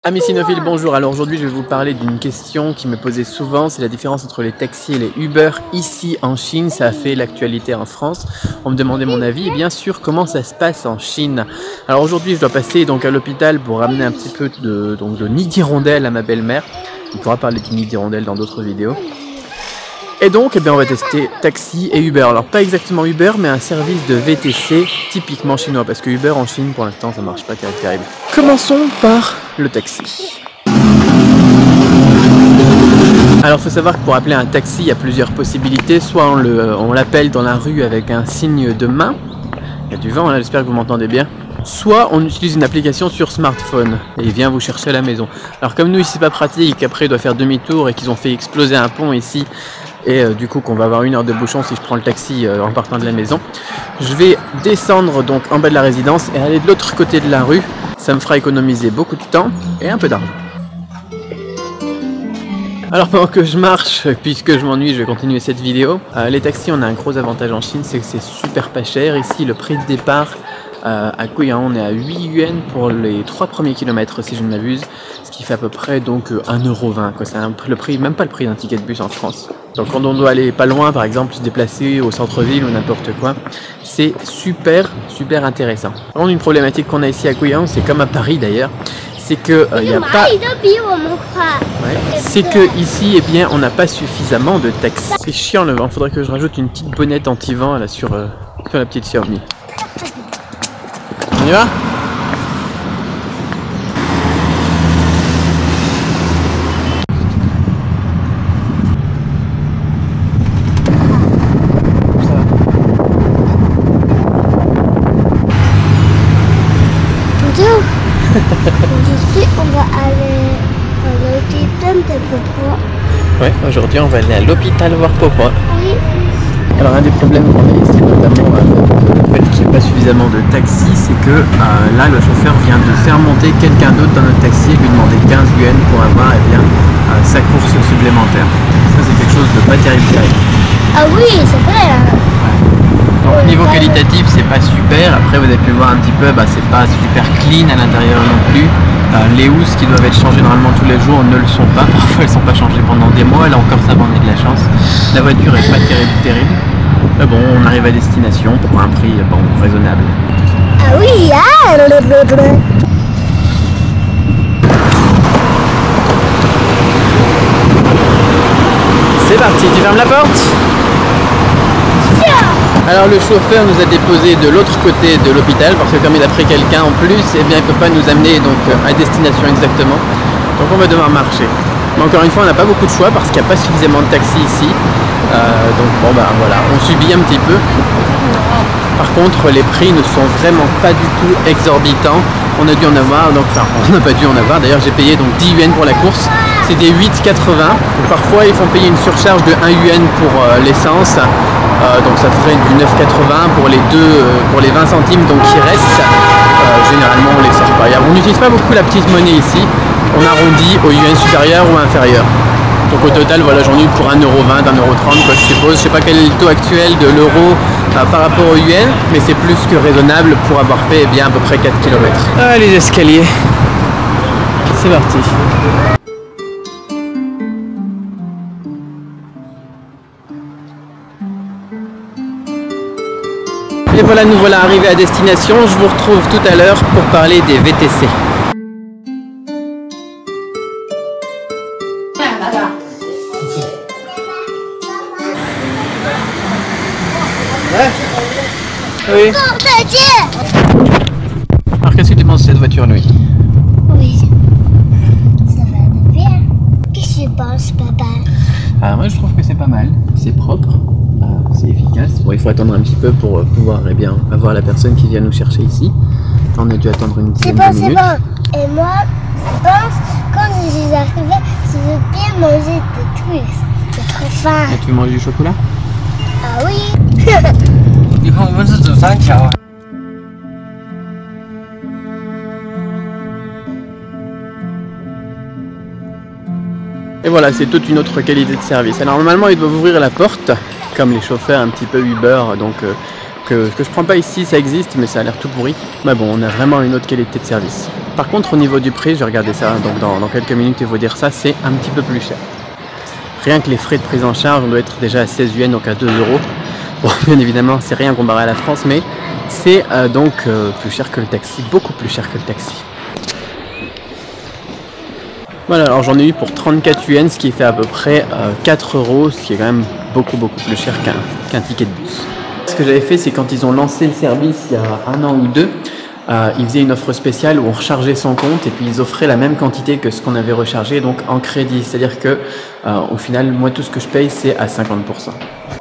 Amis cinophiles, bonjour. Alors aujourd'hui je vais vous parler d'une question qui me posait souvent, c'est la différence entre les taxis et les Uber ici en Chine. Ça a fait l'actualité en France. On me demandait mon avis et bien sûr comment ça se passe en Chine. Alors aujourd'hui je dois passer donc à l'hôpital pour ramener un petit peu de nid d'hirondelle à ma belle-mère. On pourra parler du nid d'hirondelle dans d'autres vidéos. Et donc, on va tester taxi et Uber. Alors, pas exactement Uber, mais un service de VTC typiquement chinois. Parce que Uber en Chine, pour l'instant, ça marche pas terrible. Commençons par le taxi. Alors, il faut savoir que pour appeler un taxi, il y a plusieurs possibilités. Soit on l'appelle dans la rue avec un signe de main. Il y a du vent, là, j'espère que vous m'entendez bien. Soit on utilise une application sur smartphone et il vient vous chercher à la maison. Alors comme nous ici c'est pas pratique, après il doit faire demi-tour et qu'ils ont fait exploser un pont ici et du coup qu'on va avoir 1 heure de bouchon si je prends le taxi en partant de la maison, je vais descendre donc en bas de la résidence et aller de l'autre côté de la rue. Ça me fera économiser beaucoup de temps et un peu d'argent. Alors pendant que je marche, puisque je m'ennuie, je vais continuer cette vidéo. Les taxis, on a un gros avantage en Chine, c'est que c'est super pas cher. Ici le prix de départ à Guiyang, on est à 8 yuan pour les 3 premiers kilomètres si je ne m'abuse, ce qui fait à peu près donc 1,20 €. C'est le prix, même pas le prix d'un ticket de bus en France. Donc quand on doit aller pas loin, par exemple se déplacer au centre-ville ou n'importe quoi, c'est super intéressant. Alors, une problématique qu'on a ici à Guiyang, c'est comme à Paris d'ailleurs, c'est que il n'y a pas. C'est que ici, eh bien, on n'a pas suffisamment de taxis. C'est chiant le vent. Faudrait que je rajoute une petite bonnette anti-vent là sur la petite Xiaomi. On y va ? On va aller à l'hôpital de Popo. Ouais, aujourd'hui on va aller à l'hôpital voir Popo. Oui. Alors un des problèmes qu'on a ici, notamment le fait qu'il n'y ait pas suffisamment de taxis, c'est que là le chauffeur vient de faire monter quelqu'un d'autre dans notre taxi et lui demander 15 yuan pour avoir sa course supplémentaire. Ça c'est quelque chose de pas terrible. Ah oui, c'est vrai. Donc niveau qualitatif c'est pas super, après vous avez pu voir un petit peu, c'est pas super clean à l'intérieur non plus. Les housses qui doivent être changées normalement tous les jours ne le sont pas, parfois elles sont pas changées pendant des mois, là encore ça va, on a de la chance. La voiture est pas terrible, mais bon on arrive à destination pour un prix raisonnable. Ah oui, C'est parti, tu fermes la porte ? Alors le chauffeur nous a déposé de l'autre côté de l'hôpital parce que comme il a pris quelqu'un en plus, eh bien il ne peut pas nous amener donc à destination exactement. Donc on va devoir marcher. Mais encore une fois on n'a pas beaucoup de choix parce qu'il n'y a pas suffisamment de taxis ici. Donc voilà, on subit un petit peu. Par contre les prix ne sont vraiment pas du tout exorbitants. On a dû en avoir, on n'a pas dû en avoir, d'ailleurs j'ai payé donc 10 yuan pour la course. C'est des 8,80. Parfois ils font payer une surcharge de 1 yuan pour l'essence. Donc ça ferait du 9,80 pour les 20 centimes donc qui restent. Généralement on les sert pas. On n'utilise pas beaucoup la petite monnaie ici. On arrondit au yuan supérieur ou inférieur. Donc au total voilà, j'en ai eu pour 1,20 €, 1,30 € quoi, je suppose. Je sais pas quel est le taux actuel de l'euro par rapport au yuan, mais c'est plus que raisonnable pour avoir fait à peu près 4 km. Ah les escaliers. C'est parti. Et voilà, nous voilà arrivés à destination. Je vous retrouve tout à l'heure pour parler des VTC. Oui. Alors qu'est-ce que tu penses de cette voiture, Louis? Oui. Ça va bien. Qu'est-ce que tu penses, papa? Alors moi je trouve que c'est pas mal. C'est propre. C'est efficace. Bon, il faut attendre un petit peu pour pouvoir avoir la personne qui vient nous chercher ici. On a dû attendre une dizaine de minutes. C'est bon. Et moi, je pense, quand je suis arrivée, je veux bien manger des trucs. C'est trop faim. Et tu veux manger du chocolat? Ah oui. Et voilà, c'est toute une autre qualité de service. Alors normalement, ils doivent ouvrir la porte, comme les chauffeurs un petit peu Uber, donc que je prends pas ici, ça existe, mais ça a l'air tout pourri. Mais bon, on a vraiment une autre qualité de service. Par contre au niveau du prix, je vais regarder ça donc dans quelques minutes et vous dire ça, c'est un petit peu plus cher. Rien que les frais de prise en charge, on doit être déjà à 16 yuan, donc à 2 euros. Bon, bien évidemment, c'est rien comparé à la France, mais c'est donc plus cher que le taxi, beaucoup plus cher que le taxi. Voilà, alors j'en ai eu pour 34 yuan, ce qui fait à peu près 4 euros, ce qui est quand même beaucoup plus cher qu'un ticket de bus. Ce que j'avais fait, c'est quand ils ont lancé le service il y a 1 an ou 2, ils faisaient une offre spéciale où on rechargeait son compte et puis ils offraient la même quantité que ce qu'on avait rechargé, donc en crédit. C'est-à-dire que au final, moi tout ce que je paye, c'est à 50%.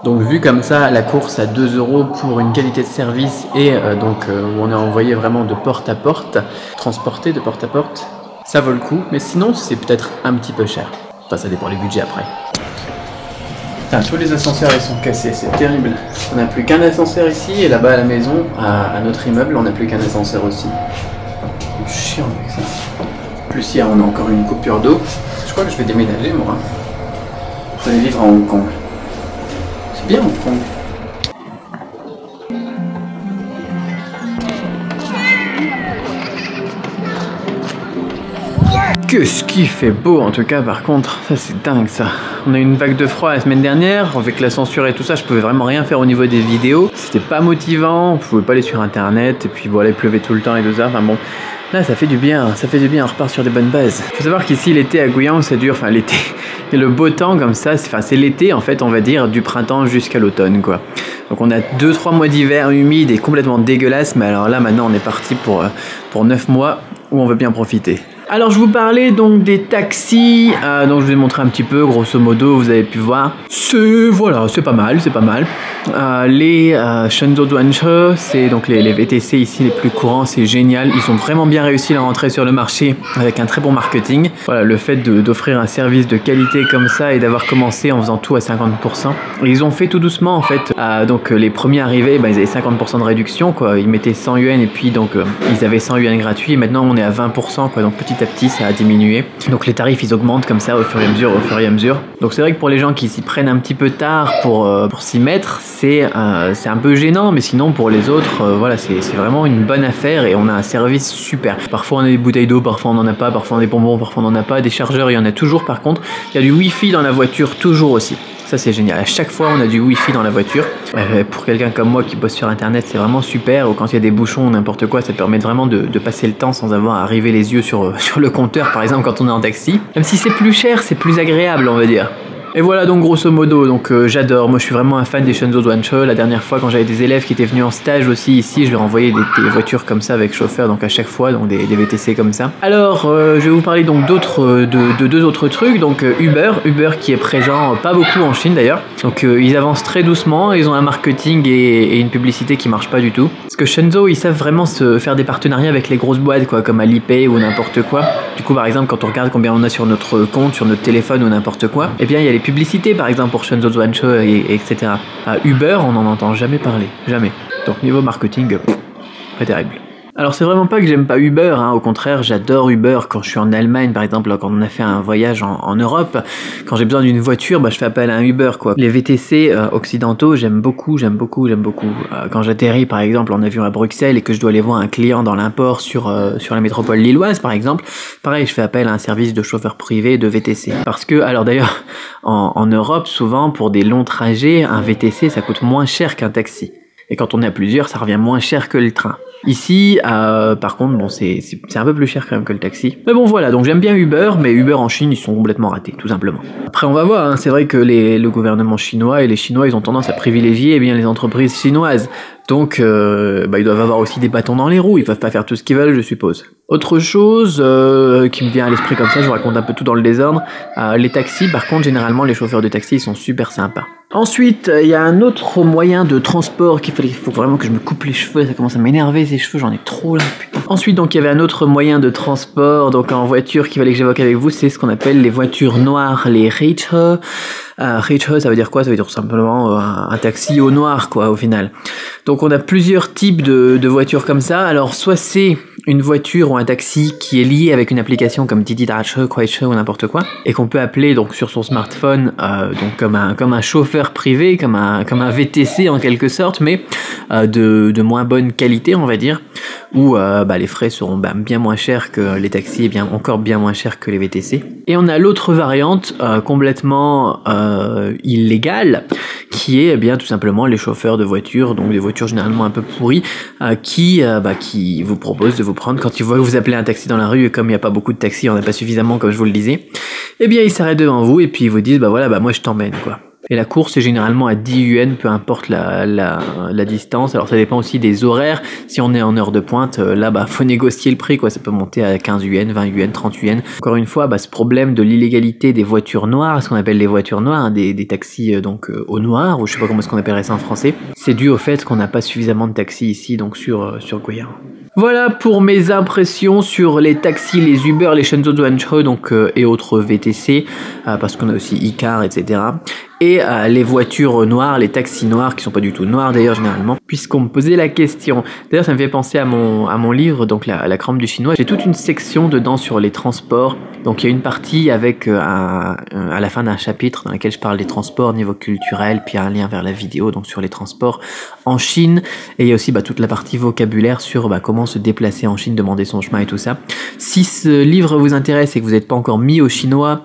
Donc vu comme ça, la course à 2 euros pour une qualité de service et où on est envoyé vraiment de porte à porte, transporté de porte à porte, ça vaut le coup. Mais sinon, c'est peut-être un petit peu cher. Enfin, ça dépend des budgets après. Putain, tous les ascenseurs ils sont cassés, c'est terrible. On n'a plus qu'un ascenseur ici et là-bas à la maison, à notre immeuble, on n'a plus qu'un ascenseur aussi. C'est chiant avec ça. En plus hier on a encore une coupure d'eau. Je crois que je vais déménager moi. Je vais vivre à Hong Kong. C'est bien Hong Kong. Qu'est-ce qui fait beau en tout cas par contre, ça c'est dingue ça. On a eu une vague de froid la semaine dernière, avec la censure et tout ça, je pouvais vraiment rien faire au niveau des vidéos. C'était pas motivant, on pouvait pas aller sur internet, et puis voilà, il pleuvait tout le temps et tout ça, enfin bon. Là ça fait du bien, on repart sur des bonnes bases. Faut savoir qu'ici l'été à Guyane ça dure, enfin l'été, et le beau temps comme ça, c'est l'été en fait on va dire, du printemps jusqu'à l'automne quoi. Donc on a 2-3 mois d'hiver humides et complètement dégueulasses, mais alors là maintenant on est parti pour 9 mois où on veut bien profiter. Alors je vous parlais donc des taxis, donc je vais vous montrer un petit peu, grosso modo, vous avez pu voir. Voilà, c'est pas mal, c'est pas mal. Les Shenzhou Duanche, c'est donc les VTC ici les plus courants, c'est génial. Ils ont vraiment bien réussi à rentrer sur le marché avec un très bon marketing. Voilà, le fait d'offrir un service de qualité comme ça et d'avoir commencé en faisant tout à 50%. Et ils ont fait tout doucement en fait. Donc les premiers arrivés, ils avaient 50% de réduction, quoi. Ils mettaient 100 yuan et puis donc ils avaient 100 yuan gratuits. Et maintenant on est à 20%, quoi. Donc petit à petit ça a diminué. Donc les tarifs ils augmentent comme ça au fur et à mesure. Donc c'est vrai que pour les gens qui s'y prennent un petit peu tard pour s'y mettre, c'est un peu gênant, mais sinon pour les autres, voilà, c'est vraiment une bonne affaire et on a un service super. Parfois on a des bouteilles d'eau, parfois on n'en a pas, parfois on a des bonbons, parfois on n'en a pas. Des chargeurs il y en a toujours par contre. Il y a du wifi dans la voiture toujours aussi. Ça c'est génial, à chaque fois on a du wifi dans la voiture. Pour quelqu'un comme moi qui bosse sur internet c'est vraiment super, ou quand il y a des bouchons ou n'importe quoi, ça permet vraiment de passer le temps sans avoir à arriver les yeux sur le compteur par exemple quand on est en taxi. Même si c'est plus cher, c'est plus agréable on va dire. Et voilà donc grosso modo, donc j'adore, moi je suis vraiment un fan des Shenzhou Duanche. La dernière fois quand j'avais des élèves qui étaient venus en stage aussi ici, je leur envoyais des voitures comme ça avec chauffeur, donc à chaque fois, donc des VTC comme ça. Alors je vais vous parler donc de deux autres trucs, donc Uber qui est présent pas beaucoup en Chine d'ailleurs, donc ils avancent très doucement, ils ont un marketing et une publicité qui marche pas du tout. Parce que Shenzhou ils savent vraiment se faire des partenariats avec les grosses boîtes quoi, comme Alipay ou n'importe quoi. Du coup par exemple quand on regarde combien on a sur notre compte, sur notre téléphone ou n'importe quoi, et bien il y a les publicités par exemple pour Shenzhou Duanche etc. À Uber on n'en entend jamais parler, jamais. Donc niveau marketing, pas terrible. Alors c'est vraiment pas que j'aime pas Uber, hein. Au contraire j'adore Uber quand je suis en Allemagne par exemple, quand on a fait un voyage en Europe, quand j'ai besoin d'une voiture, je fais appel à un Uber quoi. Les VTC occidentaux j'aime beaucoup. Quand j'atterris par exemple en avion à Bruxelles et que je dois aller voir un client dans l'import sur la métropole lilloise par exemple, pareil je fais appel à un service de chauffeur privé de VTC. Parce que, alors d'ailleurs en Europe souvent pour des longs trajets, un VTC ça coûte moins cher qu'un taxi. Et quand on est à plusieurs, ça revient moins cher que le train. Ici, par contre, bon, c'est un peu plus cher quand même que le taxi. Mais bon, voilà, donc j'aime bien Uber, mais Uber en Chine, ils sont complètement ratés, tout simplement. Après, on va voir, hein, c'est vrai que le gouvernement chinois et les Chinois, ils ont tendance à privilégier les entreprises chinoises. Donc, ils doivent avoir aussi des bâtons dans les roues, ils peuvent pas faire tout ce qu'ils veulent, je suppose. Autre chose qui me vient à l'esprit comme ça, je vous raconte un peu tout dans le désordre. Les taxis, par contre, généralement, les chauffeurs de taxi, ils sont super sympas. Ensuite, il y a un autre moyen de transport il faut vraiment que je me coupe les cheveux, ça commence à m'énerver ces cheveux, j'en ai trop là, putain. Ensuite, donc, il y avait un autre moyen de transport, donc en voiture, qu'il fallait que j'évoque avec vous, c'est ce qu'on appelle les voitures noires, les Reiche. Reiche, ça veut dire quoi? Ça veut dire tout simplement un taxi au noir, quoi, au final. Donc, on a plusieurs types de voitures comme ça. Alors, soit c'est une voiture ou un taxi qui est lié avec une application comme Didi Dash, Kuaishe ou n'importe quoi, et qu'on peut appeler donc sur son smartphone donc comme un chauffeur privé, comme un VTC en quelque sorte, mais de moins bonne qualité, on va dire. où les frais seront bien moins chers que les taxis et encore bien moins chers que les VTC. Et on a l'autre variante complètement illégale, qui est tout simplement les chauffeurs de voitures, donc des voitures généralement un peu pourries, qui vous proposent de vous prendre quand ils voient que vous appelez un taxi dans la rue, et comme il n'y a pas beaucoup de taxis, on n'a pas suffisamment comme je vous le disais, ils s'arrêtent devant vous et puis ils vous disent moi je t'emmène quoi. Et la course est généralement à 10 yuan, peu importe la distance. Alors ça dépend aussi des horaires. Si on est en heure de pointe, faut négocier le prix quoi. Ça peut monter à 15 yuan, 20 yuan, 30 yuan. Encore une fois, ce problème de l'illégalité des voitures noires, ce qu'on appelle les voitures noires, des taxis au noir, ou je sais pas comment est-ce qu'on appellerait ça en français, c'est dû au fait qu'on n'a pas suffisamment de taxis ici, donc sur Goyang. Voilà pour mes impressions sur les taxis, les Uber, les Shenzhou Duanche et autres VTC, parce qu'on a aussi Icar, etc. Et les voitures noires, les taxis noirs, qui sont pas du tout noirs d'ailleurs généralement, puisqu'on me posait la question. D'ailleurs ça me fait penser à mon livre, donc la crampe du chinois. J'ai toute une section dedans sur les transports. Donc il y a une partie avec à la fin d'un chapitre dans lequel je parle des transports au niveau culturel, puis un lien vers la vidéo, donc sur les transports en Chine. Et il y a aussi toute la partie vocabulaire sur comment se déplacer en Chine, demander son chemin et tout ça. Si ce livre vous intéresse et que vous n'êtes pas encore mis au chinois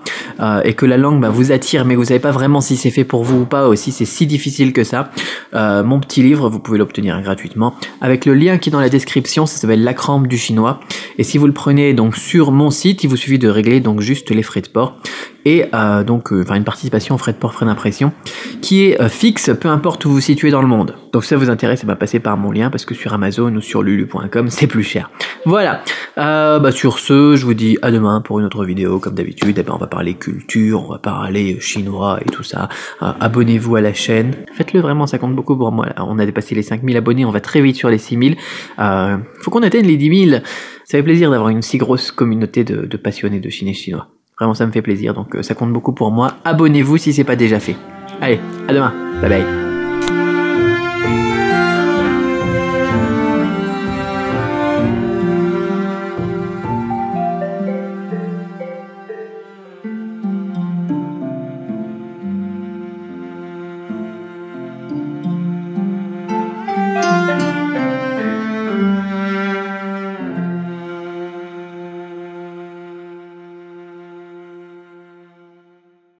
et que la langue vous attire, mais que vous savez pas vraiment si c'est fait pour vous ou pas, aussi c'est si difficile que ça, mon petit livre, vous pouvez l'obtenir gratuitement avec le lien qui est dans la description. Ça s'appelle La crampe du chinois. Et si vous le prenez donc sur mon site, il vous suffit de régler donc juste les frais de port et une participation aux frais de port, frais d'impression qui est fixe peu importe où vous vous situez dans le monde. Donc si ça vous intéresse, passez par mon lien parce que sur Amazon ou sur lulu.com c'est plus cher. Voilà, sur ce je vous dis à demain pour une autre vidéo comme d'habitude. On va parler culture, on va parler chinois et tout ça. Abonnez-vous à la chaîne, faites-le vraiment, ça compte beaucoup pour moi. On a dépassé les 5000 abonnés, on va très vite sur les 6000. Faut qu'on atteigne les 10 000. Ça fait plaisir d'avoir une si grosse communauté de passionnés de Chine et chinois. Vraiment ça me fait plaisir, donc ça compte beaucoup pour moi. Abonnez-vous si c'est pas déjà fait. Allez, à demain, bye bye.